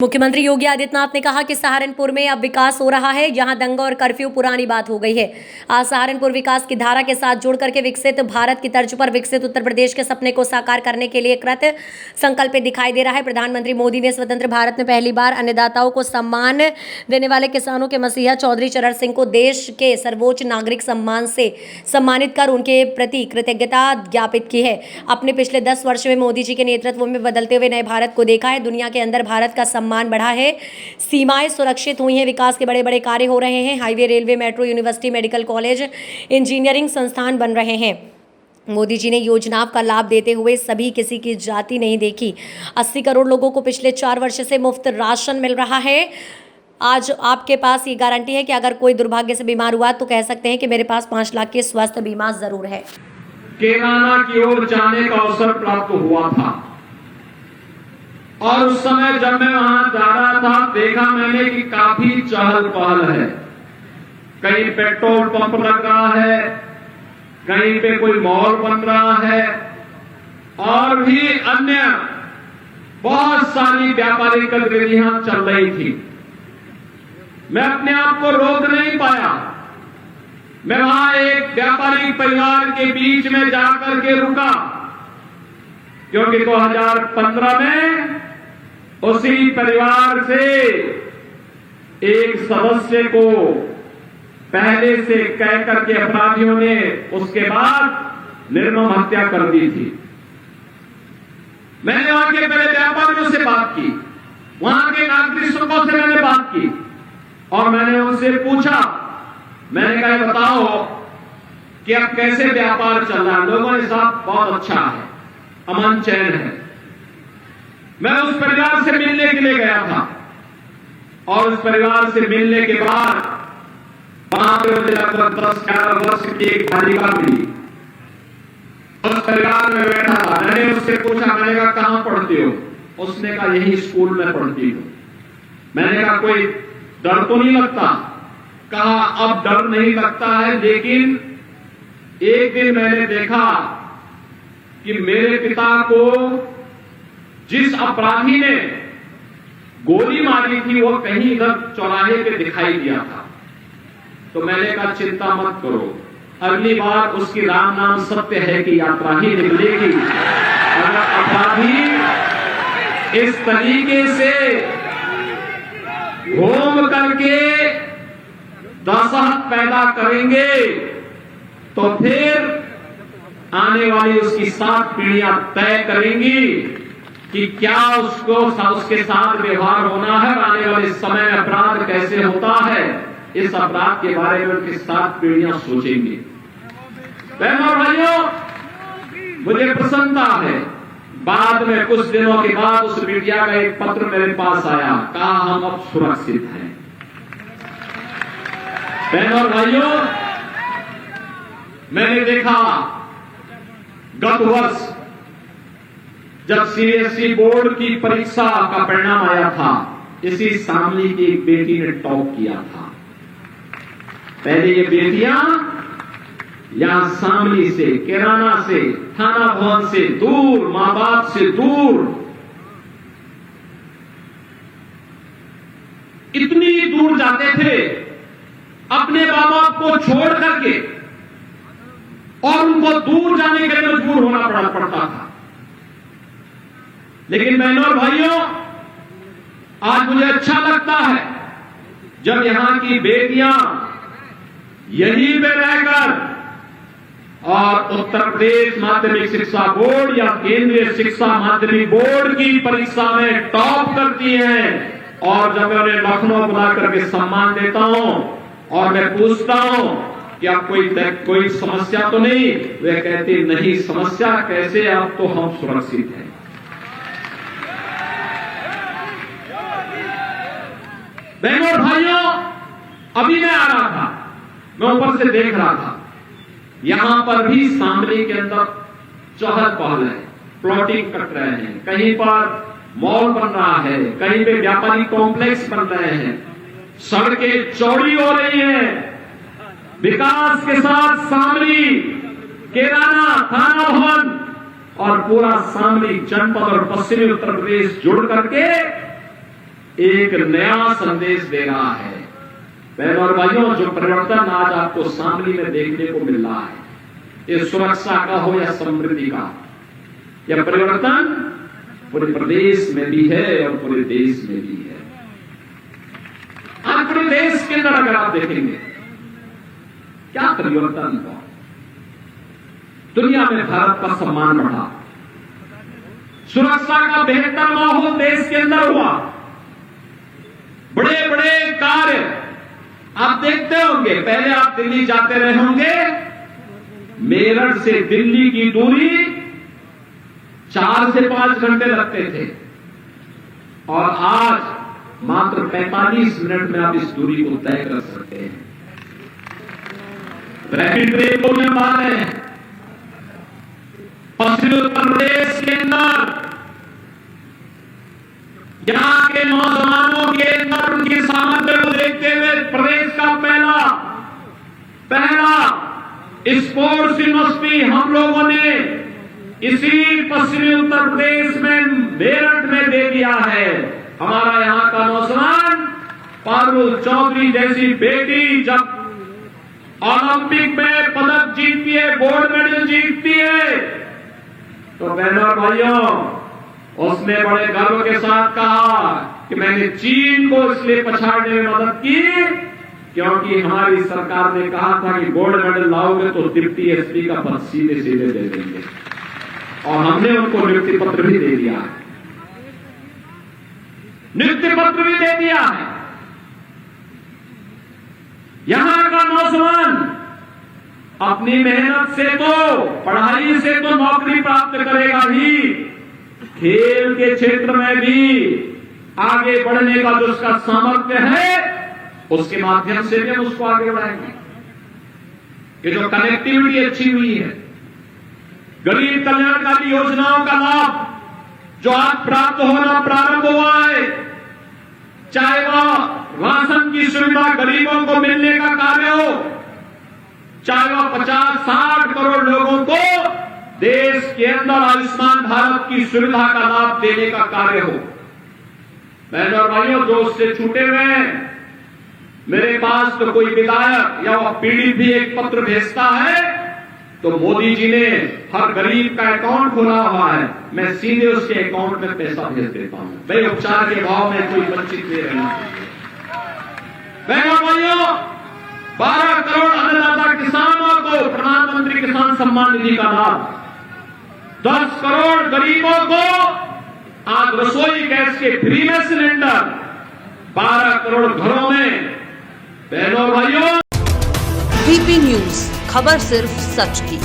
मुख्यमंत्री योगी आदित्यनाथ ने कहा कि सहारनपुर में अब विकास हो रहा है, यहां दंगा और कर्फ्यू पुरानी बात हो गई है। आज सहारनपुर विकास की धारा के साथ जुड़ करके विकसित भारत की तर्ज पर विकसित उत्तर प्रदेश के सपने को साकार करने के लिए कृत संकल्प दिखाई दे रहा है। प्रधानमंत्री मोदी ने स्वतंत्र भारत में पहली बार अन्नदाताओं को सम्मान देने वाले किसानों के मसीहा चौधरी चरण सिंह को देश के सर्वोच्च नागरिक सम्मान से सम्मानित कर उनके प्रति कृतज्ञता ज्ञापित की है। अपने पिछले 10 वर्ष में मोदी जी के नेतृत्व में बदलते हुए नए भारत को देखा है। दुनिया के अंदर भारत का सम्मान बढ़ा है, सीमाएं सुरक्षित हुई हैं, विकास के बड़े बड़े कार्य हो रहे हैं, highway, railway, metro, university, medical college, engineering संस्थान बन रहे हैं। मोदी जी ने योजनाओं का लाभ देते हुए सभी किसी की जाति नहीं देखी। 80 करोड़ लोगों को पिछले 4 वर्ष से मुफ्त राशन मिल रहा है। आज आपके पास ये गारंटी है कि अगर कोई दुर्भाग्य से बीमार हुआ तो कह सकते हैं कि मेरे पास 5 लाख की स्वास्थ्य बीमा जरूर है। केराना की ओर जाने का अवसर प्राप्त हुआ था और उस समय जब मैं वहां जा रहा था देखा मैंने कि काफी चहल पहल है। कहीं पेट्रोल पंप लग रहा है, कहीं पे कोई मॉल बन रहा है और भी अन्य बहुत सारी व्यापारिक गतिविधियां चल रही थी। मैं अपने आप को रोक नहीं पाया। मैं वहां एक व्यापारिक परिवार के बीच में जाकर के रुका, क्योंकि 2015 में उसी परिवार से एक सदस्य को पहले से कह करके अपराधियों ने उसके बाद निर्मम हत्या कर दी थी। मैंने वहां के पहले व्यापारियों से बात की, वहां के नागरिकों से मैंने बात की और मैंने उनसे पूछा, मैंने कहा बताओ कि अब कैसे व्यापार चल रहा है। लोगों ने साथ बहुत अच्छा है, अमन चैन है। मैं उस परिवार से मिलने के लिए गया था और उस परिवार से मिलने के बाद वहां पे मुझे लगभग 10-11 वर्ष की एक बालिका मिली। उस परिवार में बैठा था, मैंने उससे पूछा, मैंने कहा कहां पढ़ती हो? उसने कहा यही स्कूल में पढ़ती हूं। मैंने कहा कोई डर तो नहीं लगता? कहा अब डर नहीं लगता है, लेकिन एक दिन मैंने देखा कि मेरे पिता को जिस अपराधी ने गोली मारी थी वो कहीं इधर चौराहे पे दिखाई दिया था। तो मैंने कहा चिंता मत करो, अगली बार उसकी राम नाम सत्य है कि यात्रा ही निकलेगी। अगर अपराधी इस तरीके से घूम करके दहशत पैदा करेंगे तो फिर आने वाली उसकी 7 पीढ़ियां तय करेंगी कि क्या उसके साथ व्यवहार होना है। आने वाले समय में अपराध कैसे होता है, इस अपराध के बारे में उनकी 7 पीढ़ियां सोचेंगे। बहनों और भाइयों, मुझे प्रसन्नता है, बाद में कुछ दिनों के बाद उस मीडिया का एक पत्र मेरे पास आया, कहा हम अब सुरक्षित हैं। बहनों और भाइयों, मैंने देखा गत वर्ष जब सीबीएसई बोर्ड की परीक्षा का परिणाम आया था, इसी शामली की एक बेटी ने टॉप किया था। पहले ये बेटियां यहां शामली से, केराना से, थाना भवन से दूर, मां बाप से दूर, इतनी दूर जाते थे अपने मां बाप को छोड़ करके और उनको दूर जाने के लिए मजबूर होना पड़ता था। लेकिन बहनों और भाइयों, आज मुझे अच्छा लगता है जब यहां की बेटियां यहीं पे रहकर और उत्तर प्रदेश माध्यमिक शिक्षा बोर्ड या केंद्रीय शिक्षा माध्यमिक बोर्ड की परीक्षा में टॉप करती हैं। और जब मैं उन्हें लखनऊ बुला करके सम्मान देता हूं और मैं पूछता हूं कि आप कोई समस्या तो नहीं, वे कहते नहीं समस्या कैसे, अब तो हम सुरक्षित हैं। बहनों और भाइयों, अभी मैं आ रहा था, मैं ऊपर से देख रहा था, यहां पर भी शामली के अंदर चहल पहल है, प्लॉटिंग कट रहे हैं, कहीं पर मॉल बन रहा है, कहीं पे व्यापारी कॉम्प्लेक्स बन रहे हैं, सड़कें चौड़ी हो रही हैं। विकास के साथ शामली, केराना, थाना भवन और पूरा शामली जनपद और पश्चिमी उत्तर प्रदेश जुड़ करके एक नया संदेश दे रहा है। बहनों और भाइयों, जो परिवर्तन आज आपको शामली में देखने को मिल रहा है, ये सुरक्षा का हो या समृद्धि का, यह परिवर्तन पूरे प्रदेश में भी है और पूरे देश में भी है। आज पूरे देश के अंदर अगर आप देखेंगे क्या परिवर्तन हुआ, दुनिया में भारत का सम्मान बढ़ा, सुरक्षा का बेहतर माहौल देश के अंदर हुआ, बड़े बड़े कार्य आप देखते होंगे। पहले आप दिल्ली जाते रहे होंगे, मेरठ से दिल्ली की दूरी 4 से 5 घंटे लगते थे और आज मात्र 45 मिनट में आप इस दूरी को तय कर सकते हैं। रैपिड ट्रेन होने वाले हैं। पश्चिमी उत्तर प्रदेश के अंदर यहां के नौजवानों के अंदर उनकी सामर्थ्य को देखते हुए प्रदेश का पहला स्पोर्ट्स यूनिवर्सिटी हम लोगों ने इसी पश्चिमी उत्तर प्रदेश में मेरठ में दे दिया है। हमारा यहां का नौजवान पारुल चौधरी जैसी बेटी जब ओलंपिक में पदक जीतती है, गोल्ड मेडल जीतती है, तो बहनों और भाइयों, उसने बड़े गर्व के साथ कहा कि मैंने चीन को इसलिए पछाड़ने में मदद की क्योंकि हमारी सरकार ने कहा था कि गोल्ड मेडल लाओगे तो डिप्टी एसपी का पद सीधे सीधे दे देंगे, और हमने उनको नियुक्ति पत्र भी दे दिया है। नियुक्ति पत्र भी दे दिया है। यहां का नौजवान अपनी मेहनत से तो, पढ़ाई से तो नौकरी प्राप्त करेगा ही, खेल के क्षेत्र में भी आगे बढ़ने का जो उसका सामर्थ्य है उसके माध्यम से भी हम उसको आगे बढ़ाएंगे। ये जो कनेक्टिविटी अच्छी हुई है, गरीब कल्याणकारी योजनाओं का लाभ जो आज प्राप्त होना प्रारंभ हुआ है, चाहे वह राशन की सुविधा गरीबों को मिलने का कार्य हो, चाहे वह 50-60 करोड़ लोगों को देश के अंदर आयुष्मान भारत की सुविधा का लाभ देने का कार्य हो। बहनों और भाइयों, जो उससे छूटे हुए हैं, मेरे पास तो कोई विधायक या वह पीड़ित भी एक पत्र भेजता है तो मोदी जी ने हर गरीब का अकाउंट खोला हुआ है, मैं सीधे उसके अकाउंट में पैसा भेज देता हूं। भाई, उपचार के भाव में कोई वंचित नहीं रहना चाहिए। बहनों और भाइयों, 12 करोड़ अन्नदाता किसानों को प्रधानमंत्री किसान सम्मान निधि का लाभ, 10 करोड़ गरीबों को आज रसोई गैस के फ्री में सिलेंडर, 12 करोड़ घरों में। बहनों और भाइयों, डीपी न्यूज, खबर सिर्फ सच की।